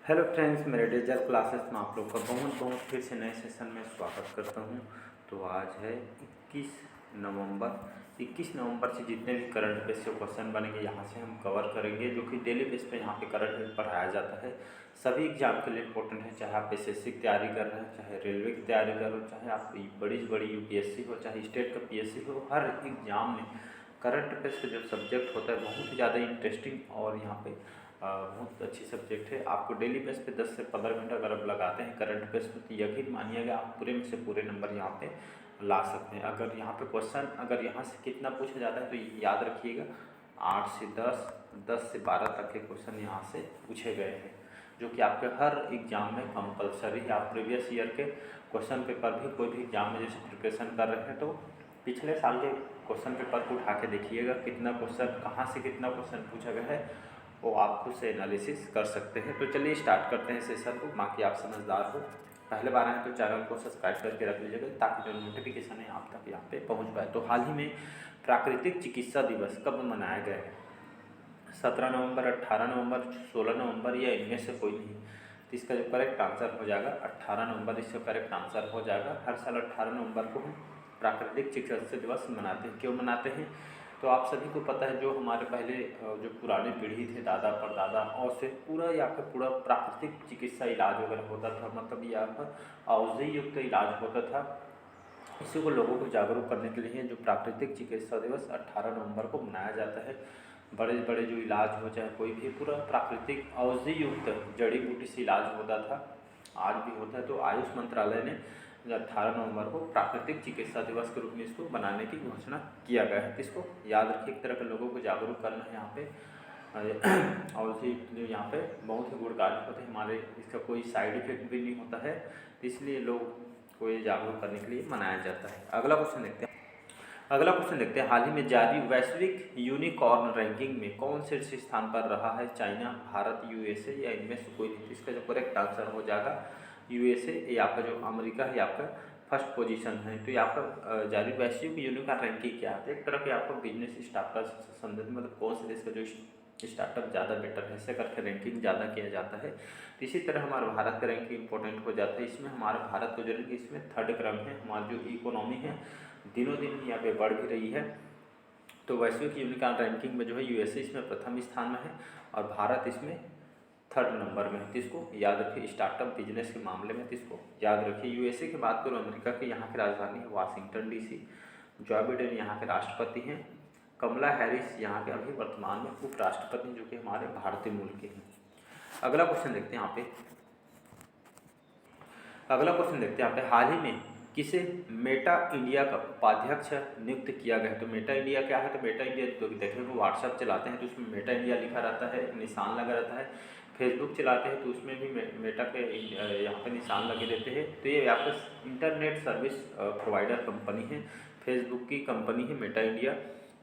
Hello friends, मेरे digital classes में आप लोग का बहुत फिर से नए सेशन में स्वागत करता हूं। तो आज है 21 नवंबर। 21 नवंबर से जितने भी करंट अफेयर्स के क्वेश्चन बनेंगे यहाँ से हम कवर करेंगे, जो कि डेली बेस पे यहाँ पे करंट अफेयर पढ़ाया जाता है। सभी एग्जाम के लिए इंपॉर्टेंट है, चाहे आप एसएससी की तैयारी कर रहे हैं, चाहे रेलवे की तैयारी कर रहे हो, चाहे आप बड़ी से बड़ी यूपीएससी हो, चाहे स्टेट का पीएससी हो। हर एग्जाम में करंट अफेयर्स का जो सब्जेक्ट होता है बहुत ही ज़्यादा इंटरेस्टिंग और यहाँ पे बहुत अच्छी सब्जेक्ट है। आपको डेली बेस पे 10 से 15 मिनट अगर आप लगाते हैं करंट अफेयर्स में, तो यकीन मानिएगा आप पूरे में से पूरे नंबर यहाँ पे ला सकते हैं। अगर यहाँ पे क्वेश्चन अगर यहाँ से कितना पूछा जाता है तो याद रखिएगा 8 से 10, 10 से 12 तक के क्वेश्चन यहाँ से पूछे गए हैं, जो कि आपके हर एग्जाम में कंपलसरी है। आप प्रीवियस ईयर के क्वेश्चन पेपर भी कोई भी एग्जाम में जैसे प्रिपरेशन कर रहे हैं तो पिछले साल के क्वेश्चन पेपर को उठा के देखिएगा कितना क्वेश्चन कहाँ से कितना क्वेश्चन पूछा गया है, वो आप खुद से एनालिसिस कर सकते हैं। तो चलिए स्टार्ट करते हैं सेशन को। बाकी आप समझदार हो, पहले बार आए तो चैनल को सब्सक्राइब करके रख लीजिएगा ताकि जो नोटिफिकेशन है आप तक यहाँ पे पहुँच पाए। तो हाल ही में प्राकृतिक चिकित्सा दिवस कब मनाया गया है? 17 नवंबर, 18 नवंबर, 16 नवंबर या इनमें से कोई नहीं। तो इसका जो करेक्ट आंसर हो जाएगा 18 नवंबर, इसका करेक्ट आंसर हो जाएगा। हर साल 18 नवंबर को हम प्राकृतिक चिकित्सा दिवस मनाते हैं। क्यों मनाते हैं? तो आप सभी को पता है, जो हमारे पहले जो पुराने पीढ़ी थे, दादा परदादा, और से पूरा या फिर पूरा प्राकृतिक चिकित्सा इलाज वगैरह होता था, मतलब यहाँ पर औषधि युक्त इलाज होता था। इसी को लोगों को जागरूक करने के लिए जो प्राकृतिक चिकित्सा दिवस 18 नवंबर को मनाया जाता है। बड़े बड़े जो इलाज हो, चाहे कोई भी, पूरा प्राकृतिक औषधि युक्त जड़ी बूटी से इलाज होता था, आज भी होता है। तो आयुष मंत्रालय ने 18 नवंबर को प्राकृतिक चिकित्सा दिवस के रूप में इसको बनाने की घोषणा किया गया है। इसको याद रखिए, एक तरह के लोगों को जागरूक करना है यहाँ पे। और जो यहाँ पे बहुत ही गुणकारी होते हैं हमारे, इसका कोई साइड इफेक्ट भी नहीं होता है, तो इसलिए लोग को ये जागरूक करने के लिए मनाया जाता है। अगला क्वेश्चन देखते हैं। हाल ही में जारी वैश्विक यूनिकॉर्न रैंकिंग में कौन शीर्ष स्थान पर रहा है? चाइना, भारत, यूएसए या इनमें से कोई नहीं। इसका जो करेक्ट आंसर हो जाएगा यूएसए। ये आपका जो अमेरिका है, आपका फर्स्ट पोजीशन है। तो ये आपका जारी वैश्विक यूनिकॉर्न रैंकिंग क्या है? एक तरह के आपको बिजनेस स्टार्टअप संदर्भ, मतलब कौन से देश का जो स्टार्टअप ज़्यादा बेटर है, ऐसे करके रैंकिंग ज़्यादा किया जाता है। तो इसी तरह हमारा भारत का रैंकिंग इंपॉर्टेंट हो जाता है। इसमें हमारा भारत को जो है इसमें थर्ड क्रम है। हमारी जो इकोनॉमी है दिनों दिन यहाँ पे बढ़ भी रही है। तो वैश्विक यूनिकॉर्न रैंकिंग में जो है यूएसए इसमें प्रथम स्थान में है और भारत इसमें थर्ड नंबर में है। इसको याद रखिए, स्टार्टअप बिजनेस के मामले में इसको याद रखिए। यूएसए की बात करो, अमेरिका के यहाँ की राजधानी है वाशिंगटन डीसी। जो बिडेन यहाँ के राष्ट्रपति हैं। कमला हैरिस यहाँ के अभी वर्तमान में उपराष्ट्रपति, जो कि हमारे भारतीय मूल के हैं। अगला क्वेश्चन देखते हैं यहाँ पे। हाल ही में किसे मेटा इंडिया का उपाध्यक्ष नियुक्त किया गया है? तो मेटा इंडिया क्या है? तो मेटा इंडिया तो देखेंगे, व्हाट्सएप चलाते हैं तो उसमें मेटा इंडिया लिखा रहता है, एक निशान लगा रहता है। फेसबुक चलाते हैं तो उसमें भी मेटा के यहाँ पे निशान लगे रहते हैं। तो ये आपका इंटरनेट सर्विस प्रोवाइडर कंपनी है, फेसबुक की कंपनी है मेटा इंडिया,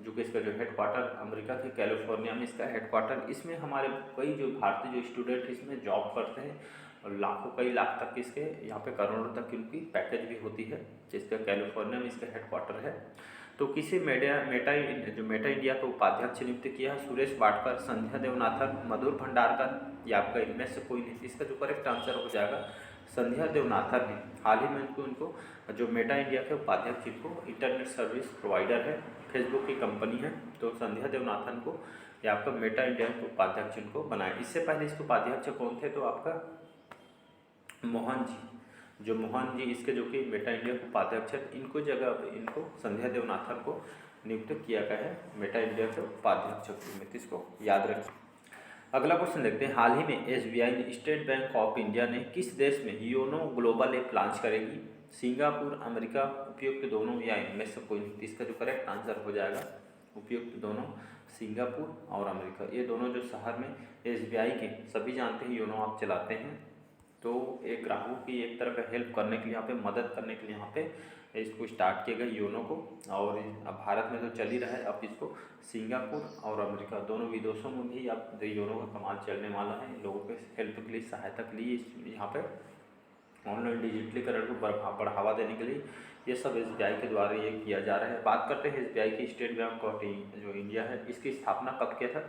जो कि इसका जो हेडक्वार्टर अमेरिका के कैलिफोर्निया में इसका हेडक्वार्टर। इसमें हमारे कई जो भारतीय जो स्टूडेंट इसमें जॉब करते हैं और लाखों कई लाख तक इसके यहाँ पे करोड़ों तक की उनकी पैकेज भी होती है, जिसका कैलिफोर्निया में इसका हेडक्वार्टर है। तो किसी मेटा इंडिया का उपाध्यक्ष नियुक्त किया है? सुरेश वाडकर, संध्या देवनाथन, मधुर भंडारकर या आपका इनमें से कोई नहीं। इसका जो करेक्ट आंसर हो जाएगा संध्या देवनाथन है। हाल ही में इनको जो मेटा इंडिया के उपाध्यक्ष, इनको इंटरनेट सर्विस प्रोवाइडर है, फेसबुक की कंपनी है। तो संध्या देवनाथन को या आपका मेटा इंडिया के उपाध्यक्ष इनको बनाया। इससे पहले इसके उपाध्यक्ष कौन थे? तो आपका मोहन जी, जो मोहन जी इसके जो कि मेटा इंडिया के उपाध्यक्ष है, इनको जगह पे इनको संध्या देवनाथन को नियुक्त किया गया है मेटा इंडिया के उपाध्यक्ष में। इसको याद रखें। अगला क्वेश्चन देखते हैं। हाल ही में एसबीआई ने स्टेट बैंक ऑफ इंडिया ने किस देश में योनो ग्लोबल ऐप लॉन्च करेगी? सिंगापुर, अमेरिका, उपयुक्त दोनों या इनमें से कोई नहीं। इसका जो करेक्ट आंसर हो जाएगा उपयुक्त दोनों, सिंगापुर और अमेरिका। ये दोनों जो शहर में एसबीआई के सभी जानते हैं योनो आप चलाते हैं, तो एक ग्राहकों की एक तरह का हेल्प करने के लिए, यहाँ पे मदद करने के लिए यहाँ पे इसको स्टार्ट किया गया योनो को। और अब भारत में तो चल ही रहा है, अब इसको सिंगापुर और अमेरिका दोनों विदेशों में भी अब योनो का कमाल चलने वाला है। लोगों के हेल्प के लिए, सहायता के लिए, यहाँ पे ऑनलाइन डिजिटलीकरण को बढ़ावा देने के लिए ये सब एसबीआई के द्वारा ये किया जा रहा है। बात करते हैं एसबीआई की। स्टेट बैंक ऑफ जो इंडिया है, इसकी स्थापना कब किया था?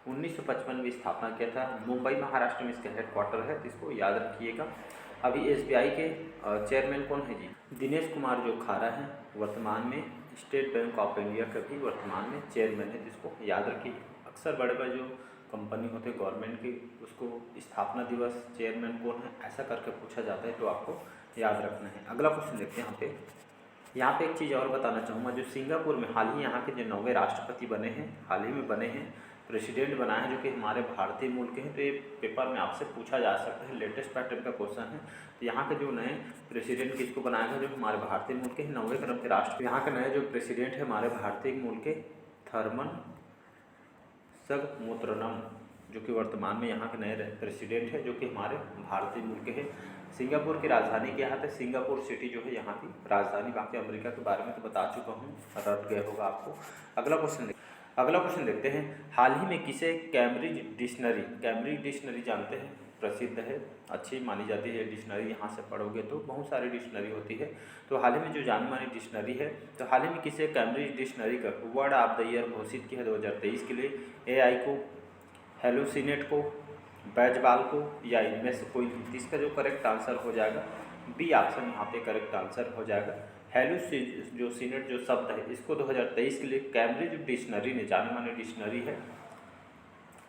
1955 में स्थापना किया था। मुंबई महाराष्ट्र में इसका हेडक्वार्टर है, तो इसको याद रखिएगा। अभी SBI के चेयरमैन कौन है जी? दिनेश कुमार जो खारा हैं, वर्तमान में स्टेट बैंक ऑफ इंडिया का भी वर्तमान में चेयरमैन है, जिसको याद रखिए। अक्सर बड़े बड़े जो कंपनी होते हैं गवर्नमेंट की, उसको स्थापना दिवस चेयरमैन कौन है ऐसा करके पूछा जाता है, तो आपको याद रखना है। अगला क्वेश्चन देखते हैं। यहाँ पे एक चीज़ और बताना चाहूँगा, जो सिंगापुर में हाल ही यहाँ के जो 9वें राष्ट्रपति बने हैं, हाल ही में बने हैं, प्रेसिडेंट बना है, जो कि हमारे भारतीय मूल के हैं। तो ये पेपर में आपसे पूछा जा सकता है, लेटेस्ट पैटर्न का क्वेश्चन है। तो यहाँ के जो नए प्रेसिडेंट किसको बनाया था, जो हमारे भारतीय मूल के हैं, 9वें क्रम के राष्ट्र। यहाँ के नए जो प्रेसिडेंट है हमारे भारतीय मूल के थर्मन सगमुत्रनम, जो कि वर्तमान में यहाँ के नए प्रेसिडेंट है, जो कि हमारे भारतीय मूल के हैं। सिंगापुर की राजधानी क्या है? सिंगापुर सिटी जो है यहाँ की राजधानी। बाकी अमेरिका के बारे में तो बता चुका हूँ, रट गए होगा आपको। अगला क्वेश्चन देखते हैं। हाल ही में किसे कैम्ब्रिज डिक्शनरी जानते हैं, प्रसिद्ध है, अच्छी मानी जाती है डिक्शनरी। यहाँ से पढ़ोगे तो बहुत सारी डिक्शनरी होती है। तो हाल ही में जो जानी मानी डिक्शनरी है, तो हाल ही में किसे कैम्ब्रिज डिक्शनरी का वर्ड ऑफ द ईयर घोषित किया है 2023 के लिए? AI को, हेलुसिनेट को, बैजबाल को, या इनमें से कोई नहीं? इसका जो करेक्ट आंसर हो जाएगा बी ऑप्शन यहाँ पे करेक्ट आंसर हो जाएगा। हेलुसिनेट जो शब्द है, इसको 2023 के लिए कैम्ब्रिज डिक्शनरी ने, जाने माने डिक्शनरी है,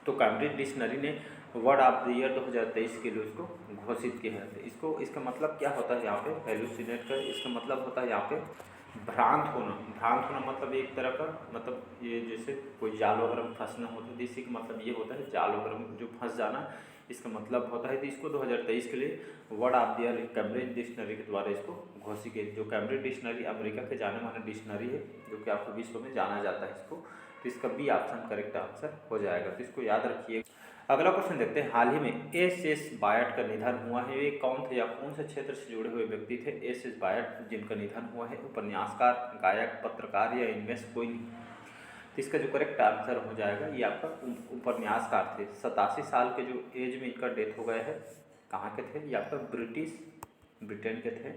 तो कैम्ब्रिज डिक्शनरी ने वर्ड ऑफ द ईयर 2023 के लिए उसको घोषित किया है। इसका मतलब क्या होता है यहाँ पे? हेलुसिनेट का इसका मतलब होता है यहाँ पे भ्रांत होना मतलब एक तरह का, मतलब ये जैसे कोई जाल वगैरह में फंसना होता है, इसी का मतलब ये होता है, जाल वगैरह में जो फंस जाना, इसका मतलब होता है। तो इसको 2023 के लिए word of the year Cambridge dictionary के द्वारा इसको घोषित किया। जो कैम्ब्रिज डिक्शनरी अमेरिका के जाने माने डिक्शनरी है, जो कि आपको विश्व में जाना जाता है इसको, तो इसका बी ऑप्शन करेक्ट आंसर हो जाएगा। तो इसको याद रखिए। अगला क्वेश्चन देखते हैं। हाल ही में एस बायट का निधन हुआ है, ये कौन थे या कौन से क्षेत्र से जुड़े हुए व्यक्ति थे? एस बायट जिनका निधन हुआ है, उपन्यासकार, गायक, पत्रकार, या इनमें से कोई नहीं? तो इसका जो करेक्ट आंसर हो जाएगा ये आपका उपन्यासकार थे। 87 साल के जो एज में इनका डेथ हो गया है। कहाँ के थे? ये आपका ब्रिटेन के थे,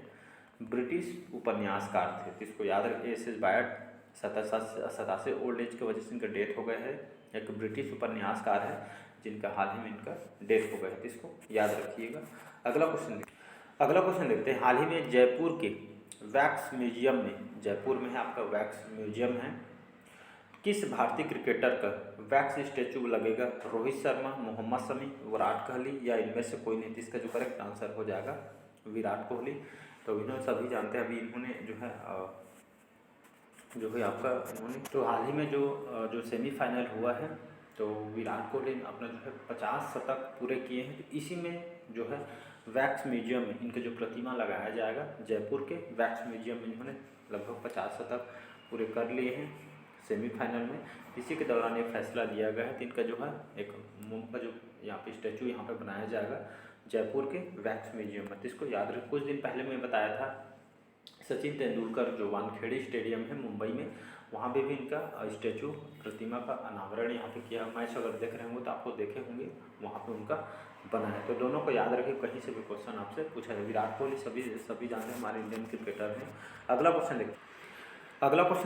ब्रिटिश उपन्यासकार थे। तो इसको याद रखिए। एस बायट 87 ओल्ड एज की वजह से इनका डेथ हो गया है। एक ब्रिटिश उपन्यासकार है जिनका हाल ही में इनका डेथ हो गया है, तो इसको याद रखिएगा। अगला क्वेश्चन देखते हैं। हाल ही में जयपुर के वैक्स म्यूजियम में, जयपुर में है आपका वैक्स म्यूजियम है, किस भारतीय क्रिकेटर का वैक्स स्टैचू लगेगा? रोहित शर्मा, मोहम्मद शमी, विराट कोहली, या इनमें से कोई नहीं? इसका जो करेक्ट आंसर हो जाएगा विराट कोहली। तो इन्होंने सभी जानते हैं, अभी इन्होंने जो है आपका इन्होंने तो हाल ही में जो सेमीफाइनल हुआ है, तो विराट कोहली ने अपना जो है 50 शतक पूरे किए हैं। तो इसी में जो है वैक्स म्यूजियम में इनका जो प्रतिमा लगाया जाएगा, जयपुर के वैक्स म्यूजियम में इन्होंने लगभग 50 शतक पूरे कर लिए हैं सेमीफाइनल में। इसी के दौरान ये फैसला लिया गया है। तो इनका जो है एक का जो यहाँ पे स्टैचू यहाँ पे बनाया जाएगा जयपुर के वैक्स म्यूजियम में। तो इसको याद रखें। कुछ दिन पहले मैं बताया था सचिन तेंदुलकर जो वानखेड़े स्टेडियम है मुंबई में, वहाँ पे भी इनका स्टैचू प्रतिमा का अनावरण यहाँ पे किया। मैच अगर देख रहे होंगे तो आप लोग देखे होंगे, वहाँ पे उनका बना है। तो दोनों को याद रखें, कहीं से भी क्वेश्चन आपसे पूछा जाए। विराट कोहली सभी जानते हैं, हमारे इंडियन क्रिकेटर हैं। अगला क्वेश्चन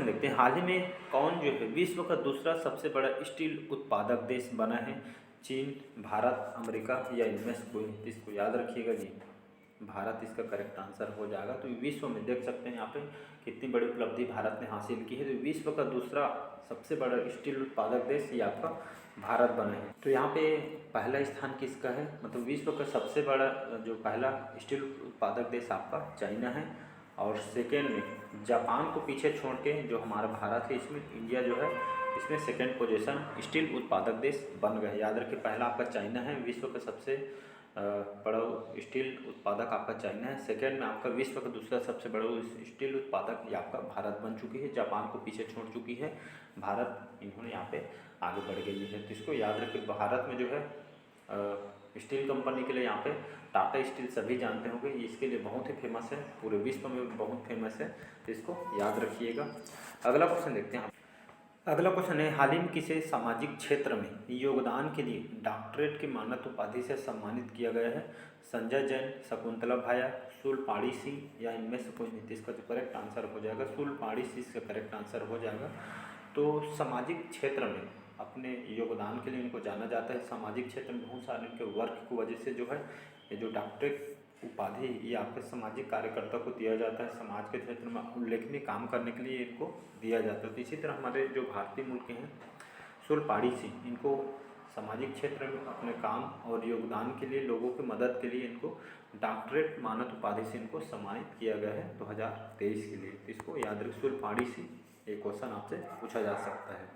देखते हैं। हाल ही में कौन जो है विश्व का दूसरा सबसे बड़ा स्टील उत्पादक देश बना है? चीन, भारत, अमेरिका, या इनमें से कोई नहीं? इसको याद रखिएगा जी, भारत इसका करेक्ट आंसर हो जाएगा। तो विश्व में देख सकते हैं यहाँ पे कितनी बड़ी उपलब्धि भारत ने हासिल की है। तो विश्व का दूसरा सबसे बड़ा स्टील उत्पादक देश ये आपका भारत बना है। तो यहाँ पे पहला स्थान किसका है? मतलब विश्व का सबसे बड़ा जो पहला स्टील उत्पादक देश आपका चाइना है, और सेकेंड में जापान को पीछे छोड़ के जो हमारा भारत है, इसमें इंडिया जो है इसमें सेकेंड पोजीशन स्टील उत्पादक देश बन गए। याद रखिए, पहला आपका चाइना है, विश्व का सबसे बड़ा स्टील उत्पादक आपका चाइना है। सेकेंड में आपका विश्व का दूसरा सबसे बड़ा स्टील उत्पादक ये आपका भारत बन चुकी है, जापान को पीछे छोड़ चुकी है। भारत इन्होंने यहाँ पे आगे बढ़ गई है। तो इसको याद रखिए। भारत में जो है स्टील कंपनी के लिए यहाँ पे टाटा स्टील सभी जानते होंगे, इसके लिए बहुत ही फेमस है, पूरे विश्व में बहुत फेमस है। तो इसको याद रखिएगा। अगला क्वेश्चन देखते हैं। अगला क्वेश्चन है, हाल ही में किसे सामाजिक क्षेत्र में योगदान के लिए डॉक्टरेट की मानद उपाधि से सम्मानित किया गया है? संजय जैन, शकुंतला भाया, शूलपाणी सी, या इनमें से कोई नहीं? इसका जो करेक्ट आंसर हो जाएगा शूलपाणी सी, इसका करेक्ट आंसर हो जाएगा। तो सामाजिक क्षेत्र में अपने योगदान के लिए इनको जाना जाता है। सामाजिक क्षेत्र में बहुत सारे इनके वर्क की वजह से जो है ये जो डॉक्टरेट उपाधि ये आपके सामाजिक कार्यकर्ता को दिया जाता है। समाज के क्षेत्र में उल्लेखनीय काम करने के लिए इनको दिया जाता है। तो इसी तरह हमारे जो भारतीय मुल्क हैं शूलपाड़ी सिंह, इनको सामाजिक क्षेत्र में अपने काम और योगदान के लिए, लोगों की मदद के लिए इनको डॉक्टरेट मानद उपाधि से इनको सम्मानित किया गया है 2023 के लिए। तो इसको याद रखिए, शूलपाड़ी सिंह, ये क्वेश्चन आपसे पूछा जा सकता है।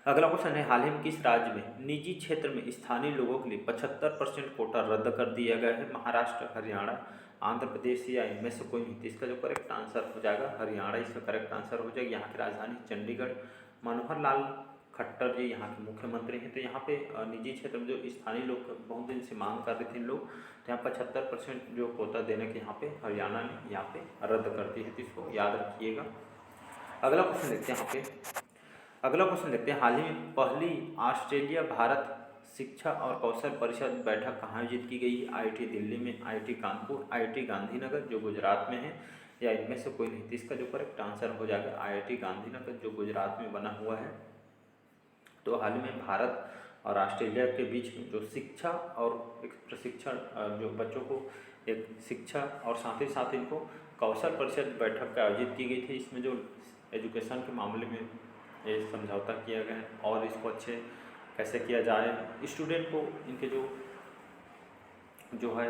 अगला क्वेश्चन है, हाल ही में किस राज्य में निजी क्षेत्र में स्थानीय लोगों के लिए 75% कोटा रद्द कर दिया गया है? महाराष्ट्र, हरियाणा, आंध्र प्रदेश या इनमें से कोई नहीं? तो इसका जो करेक्ट आंसर हो जाएगा हरियाणा, इसका करेक्ट आंसर हो जाएगा। यहाँ की राजधानी चंडीगढ़, मनोहर लाल खट्टर जी यहाँ के मुख्यमंत्री हैं। तो यहाँ पे निजी क्षेत्र में जो स्थानीय लोग बहुत दिन से मांग कर रहे थे लोग, तो यहाँ 75% जो कोटा देने के यहाँ पे हरियाणा ने यहाँ पे रद्द कर दी है। तो इसको याद रखिएगा। अगला क्वेश्चन देखते हैं यहाँ पे। अगला क्वेश्चन देखते हैं, हाल ही में पहली ऑस्ट्रेलिया भारत शिक्षा और कौशल परिषद बैठक कहाँ आयोजित की गई? IIT दिल्ली में, IIT कानपुर, IIT गांधीनगर जो गुजरात में है, या इनमें से कोई नहीं? तो इसका जो करेक्ट आंसर हो जाएगा IIT गांधीनगर जो गुजरात में बना हुआ है। तो हाल ही में भारत और ऑस्ट्रेलिया के बीच में जो शिक्षा और एक प्रशिक्षण, जो बच्चों को एक शिक्षा और साथ ही साथ इनको कौशल परिषद बैठक का आयोजित की गई थी। इसमें जो एजुकेशन के मामले में ये समझौता किया गया है और इसको अच्छे कैसे किया जाए, स्टूडेंट को इनके जो है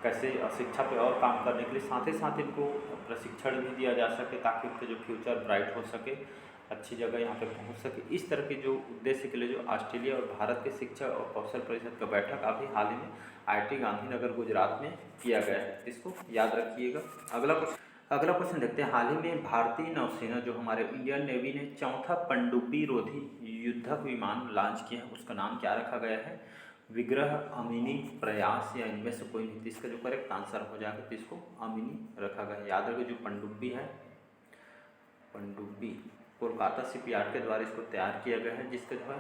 कैसे शिक्षा पे और काम करने के लिए, साथ ही साथ इनको प्रशिक्षण भी दिया जा सके ताकि उनके जो फ्यूचर ब्राइट हो सके, अच्छी जगह यहाँ पे पहुँच सके। इस तरह के जो उद्देश्य के लिए जो ऑस्ट्रेलिया और भारत के शिक्षा और कौशल परिषद का बैठक अभी हाल ही में IIT गांधीनगर गुजरात में किया गया है। इसको याद रखिएगा। अगला क्वेश्चन देखते हैं, हाल ही में भारतीय नौसेना जो हमारे इंडियन नेवी ने चौथा पनडुब्बी रोधी युद्धक विमान लॉन्च किया है, उसका नाम क्या रखा गया है? विग्रह, अमिनी, प्रयास या इनमें से कोई नहीं? इसका जो करेक्ट आंसर हो जाएगा तो इसको अमिनी रखा गया है। याद रखिए, जो पनडुब्बी है, पनडुब्बी कोलकाता शिपयार्ड के द्वारा इसको तैयार किया गया है, जिसका जो है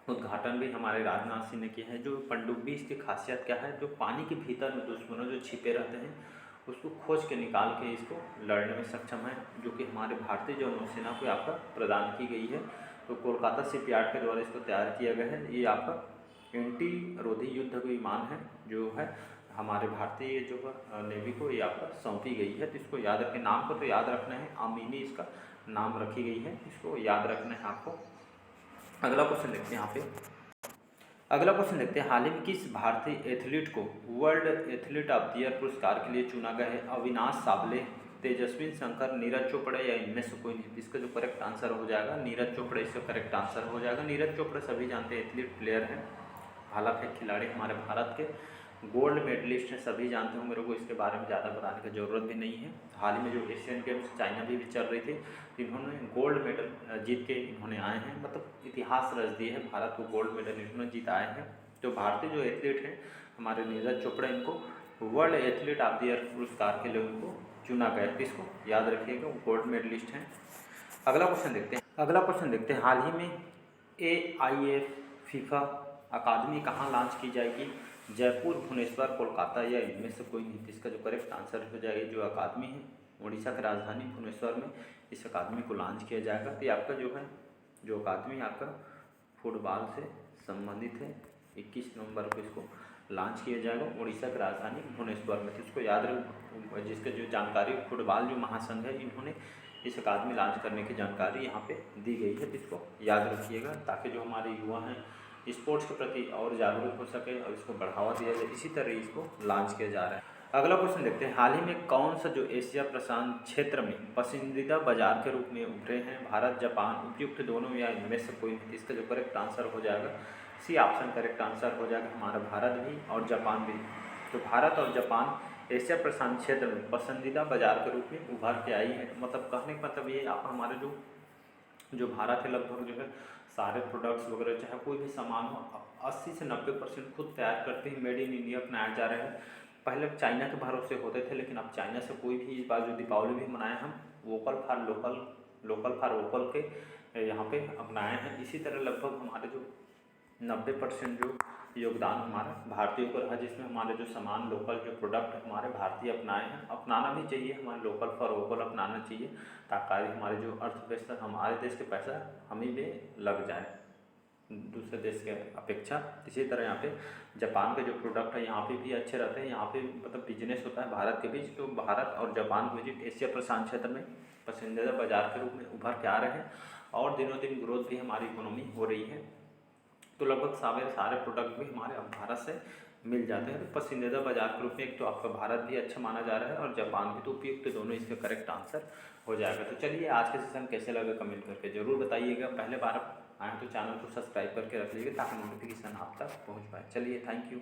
उद्घाटन भी हमारे राजनाथ सिंह ने किया है। जो पनडुब्बी, इसकी खासियत क्या है? जो पानी के भीतर में दुश्मनों जो छिपे रहते हैं उसको खोज के निकाल के इसको लड़ने में सक्षम है, जो कि हमारे भारतीय जो नौसेना को आपका प्रदान की गई है। तो कोलकाता शिपयार्ड के द्वारा इसको तैयार किया गया है। ये आपका एंटी रोधी युद्ध विमान है जो है हमारे भारतीय जो नेवी को ये आपका सौंपी गई है। तो इसको याद रखें, नाम को तो याद रखना है, अमिनी इसका नाम रखी गई है, इसको याद रखना है आपको। अगला क्वेश्चन देखते हैं यहाँ पे। अगला क्वेश्चन देखते हैं, हाल ही में किस भारतीय एथलीट को world athlete of the year पुरस्कार के लिए चुना गया है? अविनाश साबले, तेजस्विन शंकर, नीरज चोपड़ा या इनमें से कोई नहीं? इसका जो करेक्ट आंसर हो जाएगा नीरज चोपड़ा, इसका करेक्ट आंसर हो जाएगा। नीरज चोपड़ा सभी जानते हैं एथलीट प्लेयर हैं, भाला फेंक खिलाड़ी हमारे भारत के, गोल्ड मेडलिस्ट हैं, सभी जानते हो। मेरे को इसके बारे में ज़्यादा बताने की ज़रूरत भी नहीं है। हाल ही में जो एशियन गेम्स चाइना भी चल रही थी, तो इन्होंने गोल्ड मेडल जीत के इन्होंने आए हैं, मतलब इतिहास रच दिए है, भारत को गोल्ड मेडल इन्होंने जीत आए हैं। तो भारतीय जो एथलीट हैं हमारे नीरज चोपड़ा, इनको world athlete of the year पुरस्कार के लिए उनको चुना गया है। इसको याद रखिएगा, वो गोल्ड मेडलिस्ट हैं। अगला क्वेश्चन देखते हैं, हाल ही में AIF फीफा अकादमी कहाँ लॉन्च की जाएगी? जयपुर, भुवनेश्वर, कोलकाता या इनमें से कोई नहीं? इसका जो करेक्ट आंसर हो जाएगा, जो अकादमी है उड़ीसा की राजधानी भुवनेश्वर में इस अकादमी को लॉन्च किया जाएगा। तो आपका जो है जो अकादमी आपका फुटबॉल से संबंधित है, 21 नवंबर को इसको लॉन्च किया जाएगा उड़ीसा की राजधानी भुवनेश्वर में। तो इसको याद रख, जिसके जो जानकारी फुटबॉल जो महासंघ है इन्होंने इस अकादमी लॉन्च करने की जानकारी यहाँ पे दी गई है। तो इसको याद रखिएगा ताकि जो हमारे युवा हैं स्पोर्ट्स के प्रति और जागरूक हो सके और इसको बढ़ावा दिया जाए, इसी तरह इसको लॉन्च किया जा रहा है। अगला क्वेश्चन देखते हैं, हाल ही में कौन सा जो एशिया प्रशांत क्षेत्र में पसंदीदा बाजार के रूप में उभरे हैं? भारत, जापान, उपयुक्त दोनों या इनमें से कोई नहीं? इसका जो करेक्ट आंसर हो जाएगा सी ऑप्शन करेक्ट आंसर हो जाएगा, हमारा भारत भी और जापान भी। तो भारत और जापान एशिया प्रशांत क्षेत्र में पसंदीदा बाजार के रूप में उभर के आई है। मतलब कहने का मतलब ये, आप हमारे जो भारत है लगभग जो है सारे प्रोडक्ट्स वगैरह चाहे कोई भी सामान हो 80 से 90% खुद तैयार करते हैं, मेड इन इंडिया अपनाया जा रहा है। पहले चाइना के भरोसे होते थे, लेकिन अब चाइना से कोई भी, इस बार जो दीपावली भी मनाए हम वोकल फॉर लोकल के यहाँ पे अपनाए हैं। इसी तरह लगभग हमारे जो 90% जो योगदान हमारा भारतीयों को रहा, जिसमें हमारे जो सामान लोकल जो प्रोडक्ट हमारे भारतीय अपनाए हैं, अपनाना भी चाहिए, हमारे लोकल फॉर वोकल अपनाना चाहिए, ताकि हमारे जो अर्थव्यवस्था हमारे देश के पैसा हम ही में लग जाए दूसरे देश के अपेक्षा। इसी तरह यहाँ पे जापान के जो प्रोडक्ट है यहाँ पे भी अच्छे रहते हैं। यहाँ पे मतलब बिजनेस होता है भारत के बीच, तो भारत और जापान के बीच एशिया प्रशांत क्षेत्र में पसंदीदा बाजार के रूप में उभर के आ रहे हैं और दिनों दिन ग्रोथ भी हमारी इकोनॉमी हो रही है। तो लगभग सारे प्रोडक्ट भी हमारे अब भारत से मिल जाते हैं। तो पसंदीदा बाजार के रूप में एक तो आपका भारत भी अच्छा माना जा रहा है और जापान भी, तो उपयुक्त दोनों इसका करेक्ट आंसर हो जाएगा। तो चलिए आज के सेशन कैसे लगा कमेंट करके ज़रूर बताइएगा। पहले बार आए तो चैनल को सब्सक्राइब करके रख लीजिएगा ताकि नोटिफिकेशन आप तक पहुँच पाए। चलिए, थैंक यू।